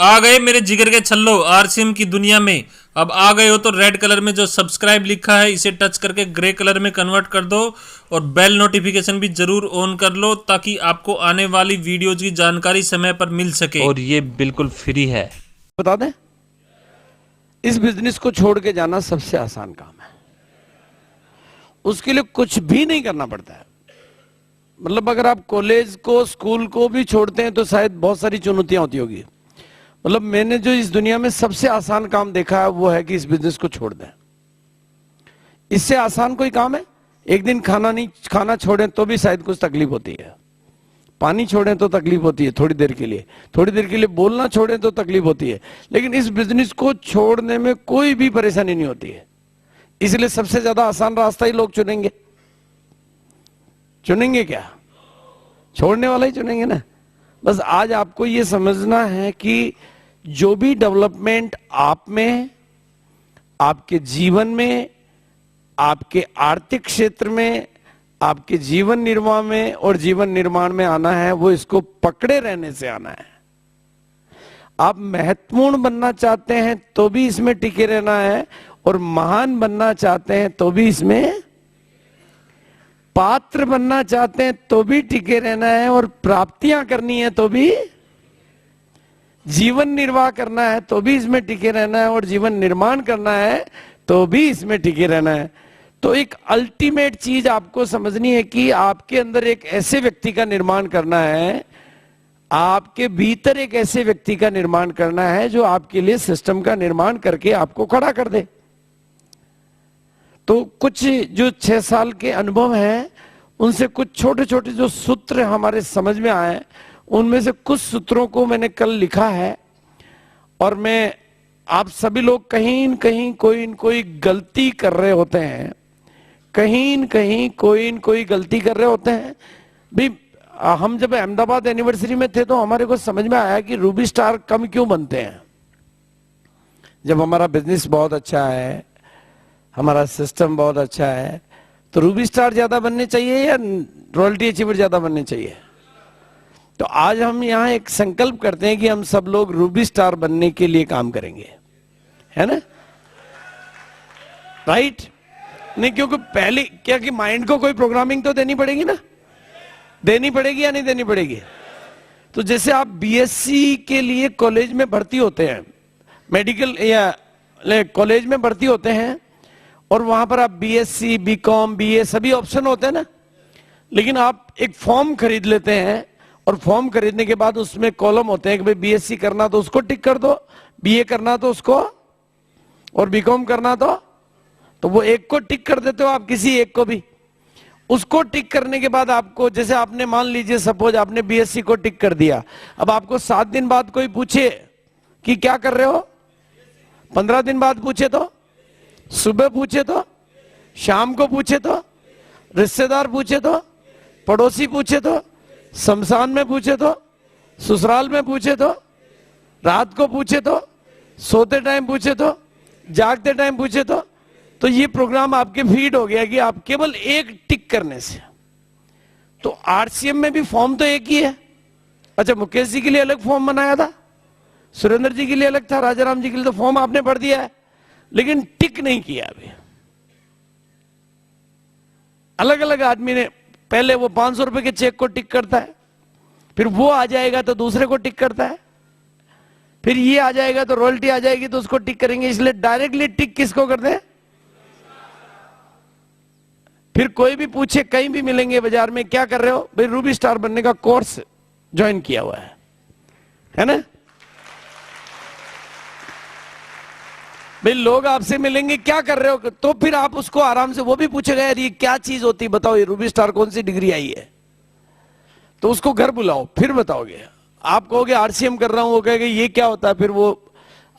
आ गए मेरे जिगर के छल्लो आरसीएम की दुनिया में। अब आ गए हो तो रेड कलर में जो सब्सक्राइब लिखा है इसे टच करके ग्रे कलर में कन्वर्ट कर दो और बेल नोटिफिकेशन भी जरूर ऑन कर लो ताकि आपको आने वाली वीडियोज की जानकारी समय पर मिल सके और ये बिल्कुल फ्री है। बता दें, इस बिजनेस को छोड़ के जाना सबसे आसान काम है। उसके लिए कुछ भी नहीं करना पड़ता है। मतलब अगर आप कॉलेज को, स्कूल को भी छोड़ते हैं तो शायद बहुत सारी चुनौतियां होती होगी। मतलब मैंने जो इस दुनिया में सबसे आसान काम देखा है वो है कि इस बिजनेस को छोड़ दें। इससे आसान कोई काम है? एक दिन खाना छोड़ें तो भी शायद कुछ तकलीफ होती है, पानी छोड़ें तो तकलीफ होती है थोड़ी देर के लिए बोलना छोड़ें तो तकलीफ होती है, लेकिन इस बिजनेस को छोड़ने में कोई भी परेशानी नहीं होती है। इसलिए सबसे ज्यादा आसान रास्ता ही लोग चुनेंगे क्या? छोड़ने वाला ही चुनेंगे ना। बस आज आपको यह समझना है कि जो भी डेवलपमेंट आप में, आपके जीवन में, आपके आर्थिक क्षेत्र में, आपके जीवन निर्वाह में और जीवन निर्माण में आना है, वो इसको पकड़े रहने से आना है। आप महत्वपूर्ण बनना चाहते हैं तो भी इसमें टिके रहना है, और महान बनना चाहते हैं तो भी इसमें, पात्र बनना चाहते हैं तो भी टिके रहना है, और प्राप्तियां करनी है तो भी, जीवन निर्वाह करना है तो भी इसमें टिके रहना है, और जीवन निर्माण करना है तो भी इसमें टिके रहना है। तो एक अल्टीमेट चीज आपको समझनी है कि आपके अंदर एक ऐसे व्यक्ति का निर्माण करना है, आपके भीतर एक ऐसे व्यक्ति का निर्माण करना है जो आपके लिए सिस्टम का निर्माण करके आपको खड़ा कर दे। तो कुछ जो 6 साल के अनुभव हैं उनसे कुछ छोटे छोटे जो सूत्र हमारे समझ में आए, उनमें से कुछ सूत्रों को मैंने कल लिखा है। और मैं, आप सभी लोग कहीं न कहीं कोई न कोई गलती कर रहे होते हैं, कहीं न कहीं कोई न कोई गलती कर रहे होते हैं भी। हम जब अहमदाबाद एनिवर्सरी में थे तो हमारे को समझ में आया कि रूबी स्टार कम क्यों बनते हैं। जब हमारा बिजनेस बहुत अच्छा है, हमारा सिस्टम बहुत अच्छा है, तो रूबी स्टार ज्यादा बनने चाहिए या रॉयल्टी अचीवर ज्यादा बनने चाहिए? तो आज हम यहाँ एक संकल्प करते हैं कि हम सब लोग रूबी स्टार बनने के लिए काम करेंगे, है ना? राइट? नहीं, क्योंकि पहले क्या कि माइंड को कोई प्रोग्रामिंग तो देनी पड़ेगी ना, देनी पड़ेगी या नहीं देनी पड़ेगी? तो जैसे आप बीएससी के लिए कॉलेज में भर्ती होते हैं, मेडिकल या कॉलेज में भर्ती होते हैं, और वहां पर आप बीएससी, बीकॉम, बीए सभी ऑप्शन होते हैं ना। लेकिन आप एक फॉर्म खरीद लेते हैं, और फॉर्म खरीदने के बाद उसमें कॉलम होते हैं कि भाई बीएससी करना तो उसको टिक कर दो, बीए करना तो उसको, और बीकॉम करना तो वो एक को टिक कर देते हो आप, किसी एक को भी। उसको टिक करने के बाद आपको, जैसे आपने मान लीजिए सपोज आपने बीएससी को टिक कर दिया, अब आपको 7 दिन बाद कोई पूछे कि क्या कर रहे हो, 15 दिन बाद पूछे तो, सुबह पूछे तो, शाम को पूछे तो, रिश्तेदार पूछे तो, पड़ोसी पूछे तो, शमशान में पूछे तो, ससुराल में पूछे तो, रात को पूछे तो, सोते टाइम पूछे तो, जागते टाइम पूछे तो ये प्रोग्राम आपके फीड हो गया कि आप केवल एक टिक करने से। तो आरसीएम में भी फॉर्म तो एक ही है। अच्छा, मुकेश जी के लिए अलग फॉर्म बनाया था, सुरेंद्र जी के लिए अलग था, राजाराम जी के लिए तो फॉर्म आपने भर दिया है, लेकिन टिक नहीं किया अभी। अलग अलग आदमी ने, पहले वो 500 रुपए के चेक को टिक करता है, फिर वो आ जाएगा तो दूसरे को टिक करता है, फिर ये आ जाएगा तो रॉयल्टी आ जाएगी तो उसको टिक करेंगे। इसलिए डायरेक्टली टिक किसको करते हैं? फिर कोई भी पूछे, कहीं भी मिलेंगे बाजार में, क्या कर रहे हो भाई? रूबी स्टार बनने का कोर्स ज्वाइन किया हुआ है ना? भाई लोग आपसे मिलेंगे, क्या कर रहे हो, तो फिर आप उसको आराम से, वो भी पूछेगा यार ये क्या चीज होती है, बताओ ये रूबी स्टार कौन सी डिग्री आई है, तो उसको घर बुलाओ, फिर बताओगे। आप कहोगे आरसीएम कर रहा हूं, वो कहेगा ये क्या होता है, फिर वो,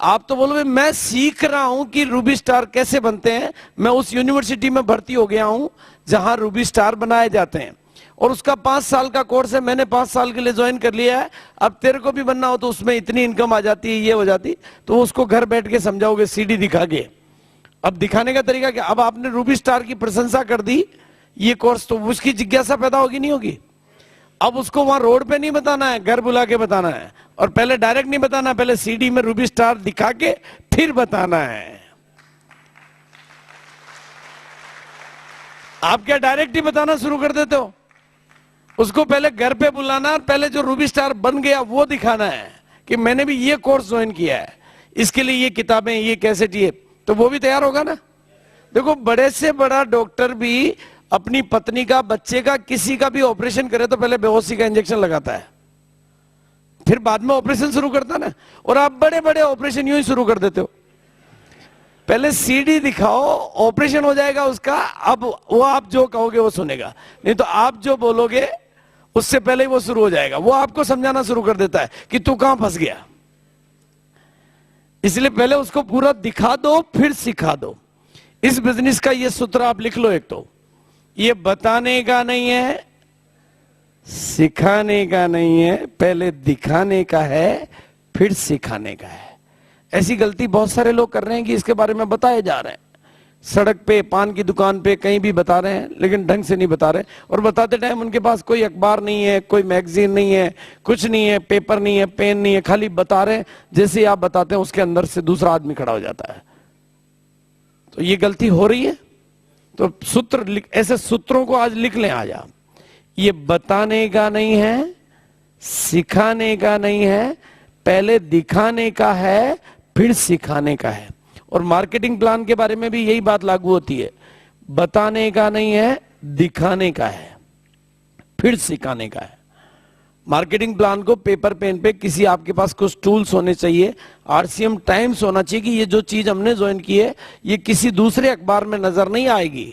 आप तो बोलोगे मैं सीख रहा हूं कि रूबी स्टार कैसे बनते हैं, मैं उस यूनिवर्सिटी में भर्ती हो गया हूं जहां रूबी स्टार बनाए जाते हैं, और उसका 5 साल का कोर्स है, मैंने 5 साल के लिए ज्वाइन कर लिया है। अब तेरे को भी बनना हो तो उसमें इतनी इनकम आ जाती है, ये हो जाती, तो उसको घर बैठ के समझाओगे सीडी दिखा के। अब दिखाने का तरीका क्या? अब आपने रूबी स्टार की प्रशंसा कर दी ये कोर्स, तो उसकी जिज्ञासा पैदा होगी नहीं होगी? अब उसको वहां रोड पे नहीं बताना है, घर बुला के बताना है। और पहले डायरेक्ट नहीं बताना, पहले सीडी में रूबी स्टार दिखा के फिर बताना है। आप क्या डायरेक्ट ही बताना शुरू कर देते हो? उसको पहले घर पे बुलाना और पहले जो रूबी स्टार बन गया वो दिखाना है कि मैंने भी ये कोर्स ज्वाइन किया है, इसके लिए ये किताबें, ये कैसेट, ये, तो वो भी तैयार होगा ना। देखो, बड़े से बड़ा डॉक्टर भी अपनी पत्नी का, बच्चे का, किसी का भी ऑपरेशन करे तो पहले बेहोशी का इंजेक्शन लगाता है, फिर बाद में ऑपरेशन शुरू करता है ना। और आप बड़े बड़े ऑपरेशन यूं ही शुरू कर देते हो, पहले सीडी दिखाओ, ऑपरेशन हो जाएगा उसका, अब वो आप जो कहोगे वो सुनेगा, नहीं तो आप जो बोलोगे उससे पहले ही वो शुरू हो जाएगा। वो आपको समझाना शुरू कर देता है कि तू कहां फंस गया। इसलिए पहले उसको पूरा दिखा दो फिर सिखा दो। इस बिजनेस का ये सूत्र आप लिख लो। एक तो ये बताने का नहीं है, सिखाने का नहीं है, पहले दिखाने का है फिर सिखाने का है। ऐसी गलती बहुत सारे लोग कर रहे हैं कि इसके बारे में बताए जा रहे हैं, सड़क पे, पान की दुकान पे, कहीं भी बता रहे हैं, लेकिन ढंग से नहीं बता रहे। और बताते टाइम उनके पास कोई अखबार नहीं है, कोई मैगजीन नहीं है, कुछ नहीं है, पेपर नहीं है, पेन नहीं है, खाली बता रहे हैं। जैसे आप बताते हैं उसके अंदर से दूसरा आदमी खड़ा हो जाता है। तो ये गलती हो रही है। तो सूत्र, ऐसे सूत्रों को आज लिख लें। आज आप, ये बताने का नहीं है, सिखाने का नहीं है, पहले दिखाने का है फिर सिखाने का है। और मार्केटिंग प्लान के बारे में भी यही बात लागू होती है, बताने का नहीं है, दिखाने का है फिर सिखाने का है। मार्केटिंग प्लान को पेपर पेन पे, किसी आपके पास कुछ टूल्स होने चाहिए, आरसीएम टाइम्स होना चाहिए कि ये जो चीज हमने ज्वाइन की है ये किसी दूसरे अखबार में नजर नहीं आएगी,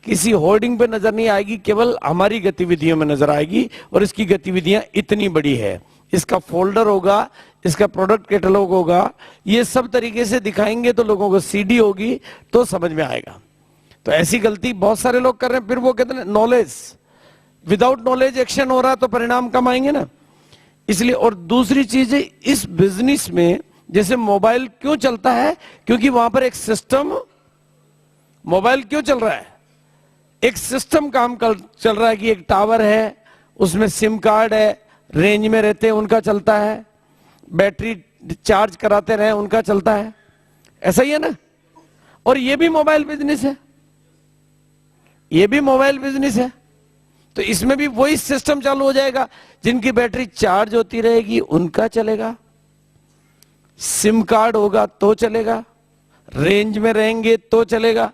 किसी होर्डिंग पे नजर नहीं आएगी, केवल हमारी गतिविधियों में नजर आएगी। और इसकी गतिविधियां इतनी बड़ी है, इसका फोल्डर होगा, इसका प्रोडक्ट कैटलॉग होगा, ये सब तरीके से दिखाएंगे तो लोगों को सीडी होगी तो समझ में आएगा। तो ऐसी गलती बहुत सारे लोग कर रहे हैं। फिर वो कहते हैं नॉलेज, विदाउट नॉलेज एक्शन हो रहा तो परिणाम कम आएंगे ना। इसलिए, और दूसरी चीज है, इस बिजनेस में जैसे मोबाइल क्यों चलता है, क्योंकि वहां पर एक सिस्टम, मोबाइल क्यों चल रहा है, एक सिस्टम काम चल रहा है कि एक टावर है, उसमें सिम कार्ड है, रेंज में रहते हैं उनका चलता है, बैटरी चार्ज कराते रहे उनका चलता है, ऐसा ही है ना। और ये भी मोबाइल बिजनेस है, ये भी मोबाइल बिजनेस है। तो इसमें भी वही सिस्टम चालू हो जाएगा, जिनकी बैटरी चार्ज होती रहेगी उनका चलेगा, सिम कार्ड होगा तो चलेगा, रेंज में रहेंगे तो चलेगा।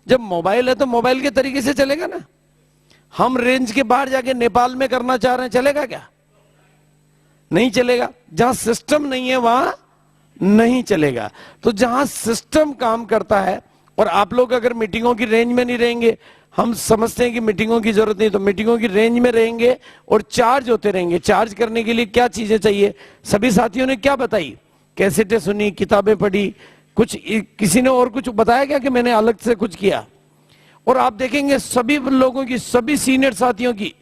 जब मोबाइल है तो मोबाइल के तरीके से चलेगा ना। हम रेंज के बाहर जाके नेपाल में करना चाह रहे हैं, चलेगा क्या? नहीं चलेगा। जहां सिस्टम नहीं है वहां नहीं चलेगा। तो जहां सिस्टम काम करता है, और आप लोग अगर मीटिंगों की रेंज में नहीं रहेंगे, हम समझते हैं कि मीटिंगों की जरूरत नहीं, तो मीटिंगों की रेंज में रहेंगे और चार्ज होते रहेंगे। चार्ज करने के लिए क्या चीजें चाहिए, सभी साथियों ने क्या बताई, कैसेटें सुनी, किताबें पढ़ी, कुछ किसी ने और कुछ बताया क्या कि मैंने अलग से कुछ किया? और आप देखेंगे सभी लोगों की, सभी सीनियर साथियों की,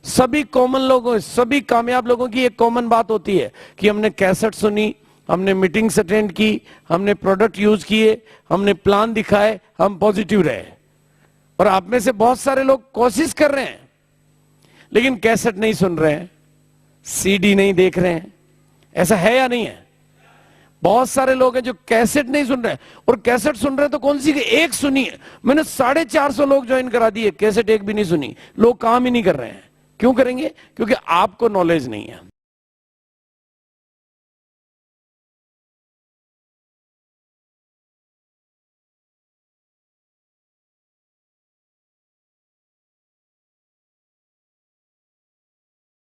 सभी कॉमन लोगों, सभी कामयाब लोगों की एक कॉमन बात होती है कि हमने कैसेट सुनी, हमने मीटिंग्स अटेंड की, हमने प्रोडक्ट यूज किए, हमने प्लान दिखाए, हम पॉजिटिव रहे। और आप में से बहुत सारे लोग कोशिश कर रहे हैं लेकिन कैसेट नहीं सुन रहे हैं, सीडी नहीं देख रहे हैं। ऐसा है या नहीं है? बहुत सारे लोग हैं जो कैसेट नहीं सुन रहे हैं, और कैसेट सुन रहे हैं तो कौन सी, एक सुनी है। मैंने 450 लोग ज्वाइन करा दिए, कैसेट एक भी नहीं सुनी। लोग काम ही नहीं कर रहे हैं। क्यों करेंगे? क्योंकि आपको नॉलेज नहीं है।